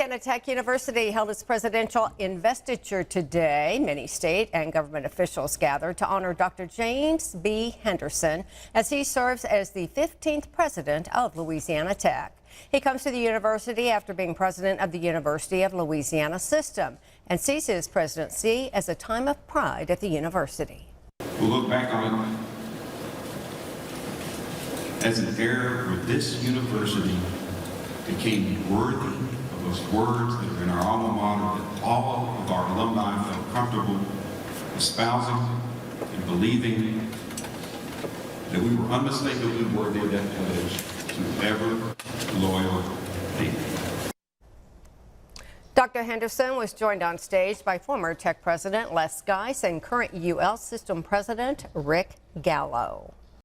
Louisiana Tech University held its presidential investiture today. Many state and government officials gathered to honor Dr. James B. Henderson as he serves as the 15th president of Louisiana Tech. He comes to the university after being president of the University of Louisiana system and sees his presidency as a time of pride at the university. We'll look back on it as an era where this university became worthy of those words that are in our alma mater, that all of our alumni felt comfortable espousing and believing that we were unmistakably worthy of that pledge to ever loyal be. Dr. Henderson was joined on stage by former Tech President Les Geis and current UL System President Rick Gallo.